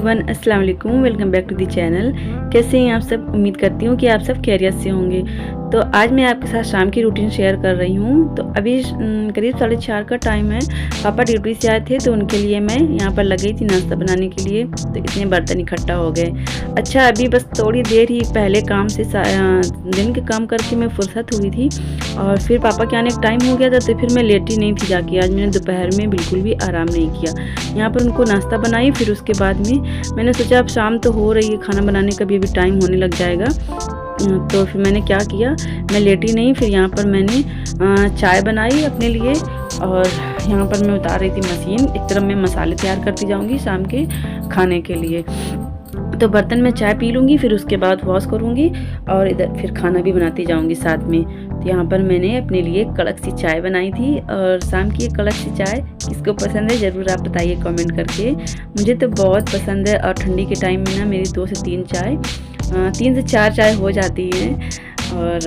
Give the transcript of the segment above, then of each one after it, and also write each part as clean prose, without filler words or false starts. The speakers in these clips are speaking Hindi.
एवरीवन, अस्सलाम वालेकुम। Welcome back to the channel. कैसे हैं आप सब? उम्मीद करती हूँ कि आप सब खैरियत से होंगे। तो आज मैं आपके साथ शाम की रूटीन शेयर कर रही हूँ। तो अभी करीब 4:30 का टाइम है। पापा ड्यूटी से आए थे तो उनके लिए मैं यहाँ पर लग गई थी नाश्ता बनाने के लिए। तो इतने बर्तन इकट्ठा हो गए। अच्छा, अभी बस थोड़ी देर ही पहले काम से दिन के काम करके मैं फुर्सत हुई थी और फिर पापा के आने का टाइम हो गया था। तो फिर मैं लेटी नहीं थी जाके। आज मैंने दोपहर में बिल्कुल भी आराम नहीं किया। यहाँ पर उनको नाश्ता बनाई, फिर उसके बाद में मैंने सोचा अब शाम तो हो रही है, खाना बनाने का भी अभी टाइम होने लग जाएगा। तो फिर मैंने क्या किया, मैं लेटी नहीं, फिर यहाँ पर मैंने चाय बनाई अपने लिए और यहाँ पर मैं उतार रही थी मशीन। एक तरफ मैं मसाले तैयार करती जाऊँगी शाम के खाने के लिए। तो बर्तन में चाय पी लूँगी, फिर उसके बाद वॉश करूँगी और इधर फिर खाना भी बनाती जाऊँगी साथ में। तो यहाँ पर मैंने अपने लिए कड़क सी चाय बनाई थी और शाम की एक कड़क सी चाय किसको पसंद है ज़रूर आप बताइए कमेंट करके। मुझे तो बहुत पसंद है और ठंडी के टाइम में ना मेरी 2 से 3 से 4 चाय हो जाती है। और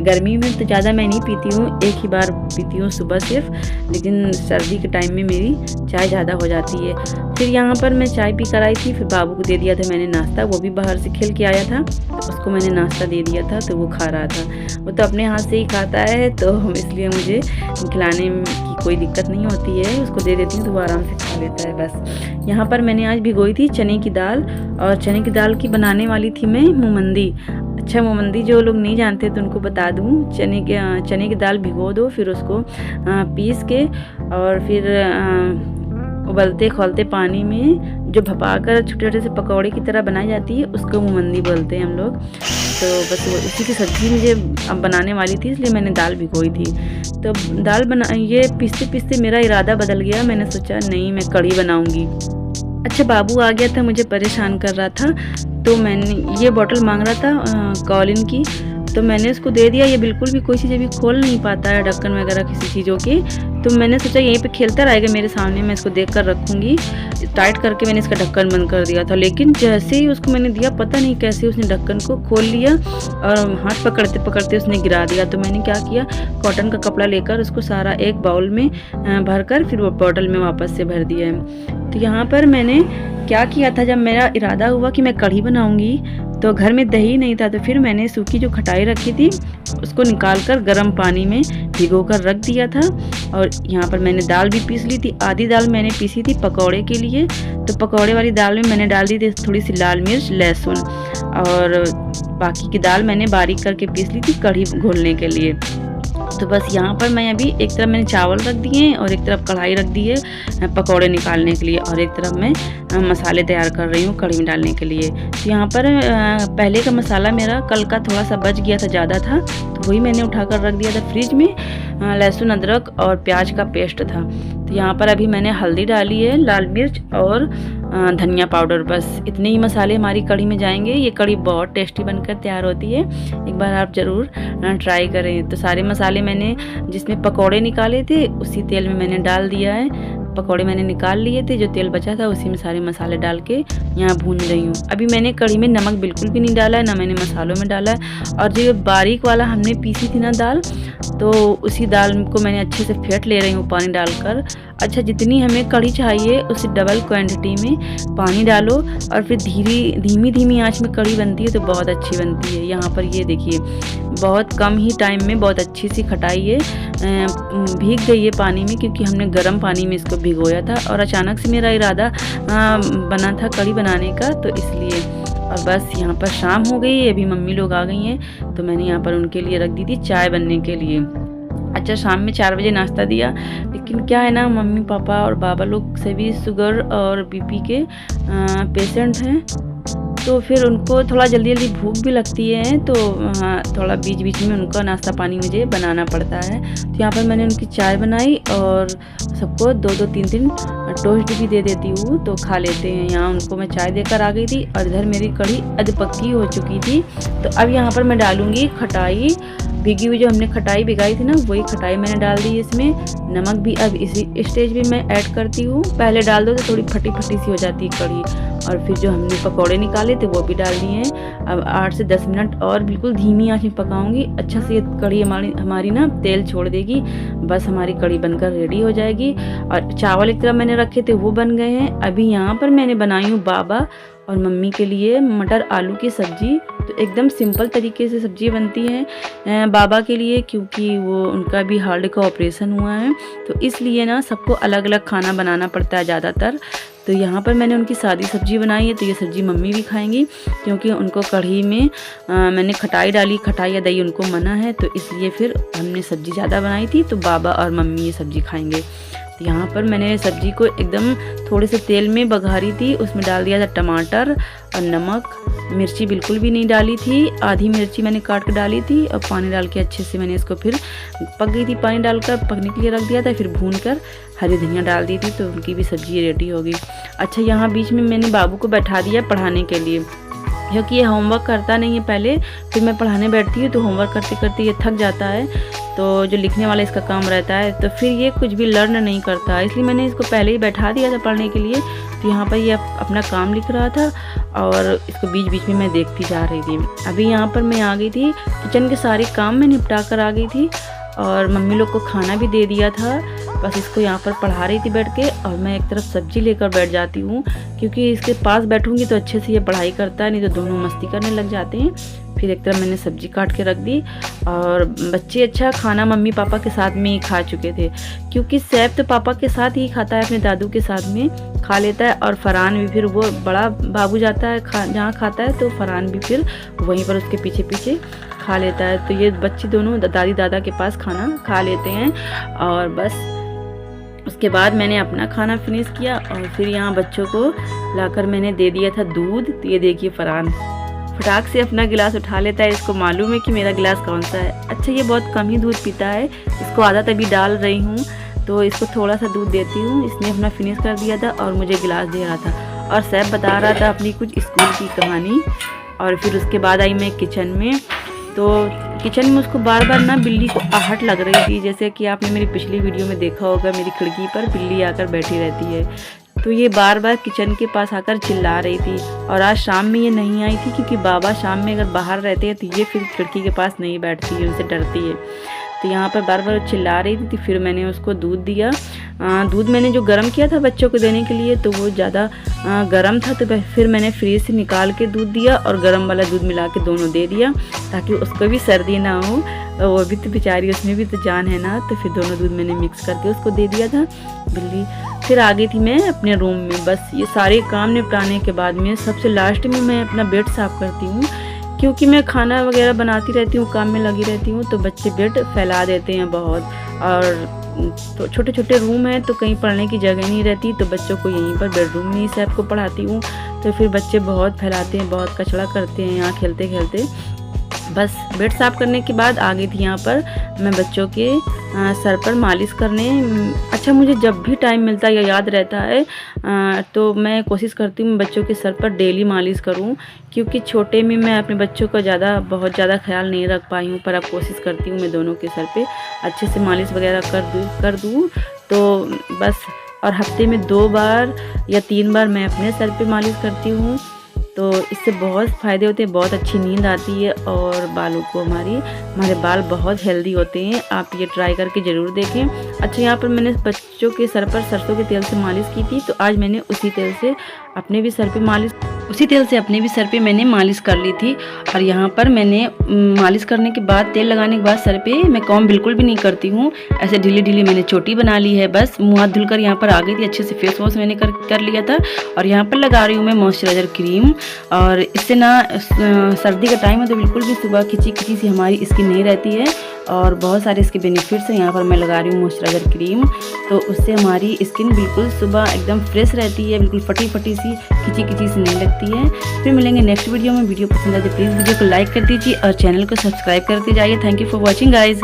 गर्मी में तो ज़्यादा मैं नहीं पीती हूँ, एक ही बार पीती हूँ सुबह सिर्फ, लेकिन सर्दी के टाइम में मेरी चाय ज़्यादा हो जाती है। फिर यहाँ पर मैं चाय पी कर आई थी, फिर बाबू को दे दिया था मैंने नाश्ता। वो भी बाहर से खेल के आया था, उसको मैंने नाश्ता दे दिया था तो वो खा रहा था। वो तो अपने हाथ से ही खाता है तो इसलिए मुझे खिलाने की कोई दिक्कत नहीं होती है। उसको दे देती हूँ तो वो आराम से खा लेता है बस। यहाँ पर मैंने आज भिगोई थी चने की दाल और चने की दाल की बनाने वाली थी मैं मुमंदी। अच्छा, मोमंदी जो लोग नहीं जानते तो उनको बता दूँ, चने की दाल भिगो दो, फिर उसको पीस के और फिर उबलते खौलते पानी में जो भपा कर छोटे छोटे से पकौड़े की तरह बनाई जाती है उसको मोमंदी बोलते हैं हम लोग। तो बस वो उसी की सब्ज़ी मुझे अब बनाने वाली थी, इसलिए मैंने दाल भिगोई थी। तो दाल ये पीसते पीसते मेरा इरादा बदल गया। मैंने सोचा नहीं, मैं कढ़ी बनाऊँगी। अच्छा, बाबू आ गया था, मुझे परेशान कर रहा था, तो मैंने ये बॉटल मांग रहा था कॉलिन की, तो मैंने उसको दे दिया। ये बिल्कुल भी कोई चीज़ अभी खोल नहीं पाता है, ढक्कन वगैरह किसी चीज़ों की। तो मैंने सोचा यहीं पे खेलता रहेगा मेरे सामने, मैं इसको देख कर रखूँगी। टाइट करके मैंने इसका ढक्कन बंद कर दिया था, लेकिन जैसे ही उसको मैंने दिया पता नहीं कैसे उसने ढक्कन को खोल लिया और हाथ पकड़ते पकड़ते उसने गिरा दिया। तो मैंने क्या किया, कॉटन का कपड़ा लेकर उसको सारा एक बाउल में भर कर फिर वो बॉटल में वापस से भर दिया है। तो यहाँ पर मैंने क्या किया था, जब मेरा इरादा हुआ कि मैं कढ़ी बनाऊँगी तो घर में दही नहीं था, तो फिर मैंने सूखी जो खटाई रखी थी उसको निकाल कर गर्म पानी में भिगो कर रख दिया था। और यहाँ पर मैंने दाल भी पीस ली थी। आधी दाल मैंने पीसी थी पकौड़े के लिए, तो पकौड़े वाली दाल में मैंने डाल दी थी थोड़ी सी लाल मिर्च, लहसुन, और बाकी की दाल मैंने बारीक करके पीस ली थी कढ़ी घोलने के लिए। तो बस यहाँ पर मैं अभी एक तरफ मैंने चावल रख दिए और एक तरफ कढ़ाई रख दी है पकौड़े निकालने के लिए, और एक तरफ मैं मसाले तैयार कर रही हूँ कढ़ी में डालने के लिए। तो यहाँ पर पहले का मसाला मेरा कल का थोड़ा सा बच गया था, ज़्यादा था, तो वही मैंने उठाकर रख दिया था फ्रिज में। लहसुन, अदरक और प्याज का पेस्ट था। तो यहाँ पर अभी मैंने हल्दी डाली है, लाल मिर्च और धनिया पाउडर, बस इतने ही मसाले हमारी कढ़ी में जाएंगे। ये कढ़ी बहुत टेस्टी बनकर तैयार होती है, एक बार आप ज़रूर ट्राई करें। तो सारे मसाले मैंने जिसमें पकौड़े निकाले थे उसी तेल में मैंने डाल दिया है। पकौड़े मैंने निकाल लिए थे, जो तेल बचा था उसी में सारे मसाले डाल के यहाँ भून रही हूँ। अभी मैंने कढ़ी में नमक बिल्कुल भी नहीं डाला है, ना मैंने मसालों में डाला है। और जो बारीक वाला हमने पीसी थी ना दाल, तो उसी दाल को मैंने अच्छे से फेंट ले रही हूँ पानी डालकर। अच्छा, जितनी हमें कढ़ी चाहिए उससे डबल क्वांटिटी में पानी डालो और फिर धीमी आंच में कढ़ी बनती है तो बहुत अच्छी बनती है। यहाँ पर ये देखिए बहुत कम ही टाइम में बहुत अच्छी सी खटाई है भीग गई है पानी में, क्योंकि हमने गर्म पानी में इसको भिगोया था और अचानक से मेरा इरादा बना था कढ़ी बनाने का, तो इसलिए। और बस यहाँ पर शाम हो गई है, अभी मम्मी लोग आ गई हैं, तो मैंने यहाँ पर उनके लिए रख दी थी चाय बनने के लिए। अच्छा, शाम में 4 बजे नाश्ता दिया, लेकिन क्या है ना, मम्मी पापा और बाबा लोग सभी शुगर और बीपी के पेशेंट हैं, तो फिर उनको थोड़ा जल्दी भूख भी लगती है, तो थोड़ा बीच बीच में उनका नाश्ता पानी मुझे बनाना पड़ता है। तो यहाँ पर मैंने उनकी चाय बनाई और सबको 2-2, 3-3 टोस्ट भी दे देती हूँ तो खा लेते हैं। यहाँ उनको मैं चाय देकर आ गई थी और इधर मेरी कढ़ी अध पक्की हो चुकी थी। तो अब यहाँ पर मैं डालूँगी खटाई, भीगी हुई जो हमने खटाई भिगाई थी ना, वही खटाई मैंने डाल दी है इसमें। नमक भी अब इसी स्टेज पे मैं ऐड करती हूँ, पहले डाल दो तो थोड़ी फटी फटी सी हो जाती है कढ़ी। और फिर जो हमने पकौड़े निकाले थे वो भी डाल दिए हैं। अब 8 से 10 मिनट और बिल्कुल धीमी आंच में पकाऊंगी। अच्छा से ये कढ़ी हमारी ना तेल छोड़ देगी, बस हमारी कढ़ी बनकर रेडी हो जाएगी। और चावल एक तरफ मैंने रखे थे वो बन गए हैं। अभी यहाँ पर मैंने बनाई हूँ बाबा और मम्मी के लिए मटर आलू की सब्ज़ी। तो एकदम सिंपल तरीके से सब्ज़ी बनती है बाबा के लिए, क्योंकि वो उनका भी हार्ट का ऑपरेशन हुआ है, तो इसलिए ना सबको अलग अलग खाना बनाना पड़ता है ज़्यादातर। तो यहाँ पर मैंने उनकी सादी सब्ज़ी बनाई है, तो ये सब्ज़ी मम्मी भी खाएंगी, क्योंकि उनको कढ़ी में मैंने खटाई डाली, खटाई या दही उनको मना है, तो इसलिए फिर हमने सब्ज़ी ज़्यादा बनाई थी, तो बाबा और मम्मी ये सब्ज़ी खाएंगे। तो यहाँ पर मैंने सब्ज़ी को एकदम थोड़े से तेल में बघारी थी, उसमें डाल दिया था टमाटर और नमक, मिर्ची बिल्कुल भी नहीं डाली थी, आधी मिर्ची मैंने काट कर डाली थी और पानी डाल के अच्छे से मैंने इसको फिर पक गई थी, पानी डालकर पकने के लिए रख दिया था, फिर भून कर हरी धनिया डाल दी थी, तो उनकी भी सब्ज़ी रेडी हो गई। अच्छा, यहाँ बीच में मैंने बाबू को बैठा दिया पढ़ाने के लिए, क्योंकि ये होमवर्क करता नहीं है पहले, फिर मैं पढ़ाने बैठती हूँ तो होमवर्क करते करते ये थक जाता है, तो जो लिखने वाला इसका काम रहता है, तो फिर ये कुछ भी लर्न नहीं करता, इसलिए मैंने इसको पहले ही बैठा दिया था पढ़ने के लिए। तो यहाँ पर ये अपना काम लिख रहा था और इसको बीच बीच में मैं देखती जा रही थी। अभी यहाँ पर मैं आ गई थी, किचन के सारे काम मैं निपटा कर आ गई थी और मम्मी लोग को खाना भी दे दिया था। बस इसको यहाँ पर पढ़ा रही थी बैठ के, और मैं एक तरफ सब्जी लेकर बैठ जाती हूँ, क्योंकि इसके पास बैठूंगी तो अच्छे से ये पढ़ाई करता है, नहीं तो दोनों मस्ती करने लग जाते हैं। फिर एक तरफ मैंने सब्जी काट के रख दी, और बच्चे अच्छा खाना मम्मी पापा के साथ में ही खा चुके थे, क्योंकि सैफ तो पापा के साथ ही खाता है, अपने दादू के साथ में खा लेता है, और फरहान भी फिर वो बड़ा बाबू जाता है जहाँ खाता है, तो फरहान भी फिर वहीं पर उसके पीछे पीछे खा लेता है। तो ये बच्चे दोनों दादी दादा के पास खाना खा लेते हैं। और बस उसके बाद मैंने अपना खाना फिनिश किया, और फिर यहाँ बच्चों को लाकर मैंने दे दिया था दूध। तो ये देखिए फरहान फटाक से अपना गिलास उठा लेता है, इसको मालूम है कि मेरा गिलास कौन सा है। अच्छा, ये बहुत कम ही दूध पीता है, इसको आदत अभी डाल रही हूँ, तो इसको थोड़ा सा दूध देती हूँ। इसने अपना फिनिश कर दिया था और मुझे गिलास दे रहा था, और सैफ बता रहा था अपनी कुछ स्कूल की कहानी। और फिर उसके बाद आई मैं किचन में, तो किचन में उसको बार बार ना बिल्ली को आहट लग रही थी, जैसे कि आपने मेरी पिछली वीडियो में देखा होगा, मेरी खिड़की पर बिल्ली आकर बैठी रहती है, तो ये बार बार किचन के पास आकर चिल्ला रही थी। और आज शाम में ये नहीं आई थी, क्योंकि बाबा शाम में अगर बाहर रहते हैं तो ये फिर खिड़की के पास नहीं बैठती है, उनसे डरती है। तो यहाँ पर बार बार चिल्ला रही थी, फिर मैंने उसको दूध दिया। दूध मैंने जो गर्म किया था बच्चों को देने के लिए, तो वो ज़्यादा गर्म था, तो फिर मैंने फ्रीज से निकाल के दूध दिया और गर्म वाला दूध मिला के दोनों दे दिया, ताकि उसको भी सर्दी ना हो, वो भी तो बेचारी, उसमें भी तो जान है ना। तो फिर दोनों दूध मैंने मिक्स करके उसको दे दिया था बिल्ली। फिर आ गई थी मैं अपने रूम में। बस ये सारे काम निपटाने के बाद में सबसे लास्ट में मैं अपना बेड साफ़ करती हूँ, क्योंकि मैं खाना वगैरह बनाती रहती हूँ, काम में लगी रहती हूँ, तो बच्चे बेड फैला देते हैं बहुत, और तो छोटे छोटे रूम हैं तो कहीं पढ़ने की जगह नहीं रहती, तो बच्चों को यहीं पर बेडरूम में ही सैफ को पढ़ाती हूँ। तो फिर बच्चे बहुत फैलाते हैं, बहुत कचरा करते हैं यहाँ खेलते खेलते। बस बेड साफ़ करने के बाद आ गई थी यहाँ पर मैं बच्चों के सर पर मालिश करने। अच्छा, मुझे जब भी टाइम मिलता है या याद रहता है तो मैं कोशिश करती हूँ बच्चों के सर पर डेली मालिश करूँ, क्योंकि छोटे में मैं अपने बच्चों का बहुत ज़्यादा ख्याल नहीं रख पाई हूँ, पर अब कोशिश करती हूँ मैं दोनों के सर पे अच्छे से मालिश वगैरह कर दूँ। तो बस, और हफ्ते में 2 बार या 3 बार मैं अपने सर पे मालिश करती हूँ, तो इससे बहुत फ़ायदे होते हैं, बहुत अच्छी नींद आती है, और बालों को हमारे बाल बहुत हेल्दी होते हैं। आप ये ट्राई करके ज़रूर देखें। अच्छा, यहाँ पर मैंने बच्चों के सर पर सरसों के तेल से मालिश की थी, तो आज मैंने उसी तेल से अपने भी सर पे मैंने मालिश कर ली थी। और यहाँ पर मैंने मालिश करने के बाद, तेल लगाने के बाद सर पे मैं कॉम्ब बिल्कुल भी नहीं करती हूँ, ऐसे ढीली ढीली मैंने चोटी बना ली है। बस मुँह हाथ धुलकर यहाँ पर आ गई थी, अच्छे से फेस वॉश मैंने कर लिया था। और यहाँ पर लगा रही हूँ मैं मॉइस्चराइज़र क्रीम, और इससे ना सर्दी का टाइम है तो बिल्कुल भी सुबह खिंची खिंची सी हमारी स्किन नहीं रहती है, और बहुत सारे इसके बेनिफिट्स हैं। यहाँ पर मैं लगा रही हूँ मॉइस्चराइज़र क्रीम, तो उससे हमारी स्किन बिल्कुल सुबह एकदम फ्रेश रहती है, बिल्कुल फटी फटी सी खिंची खिंची सी नहीं लगती है। फिर मिलेंगे नेक्स्ट वीडियो में। वीडियो पसंद आए तो प्लीज़ वीडियो को लाइक कर दीजिए और चैनल को सब्सक्राइब करते जाइए। Thank you for watching guys.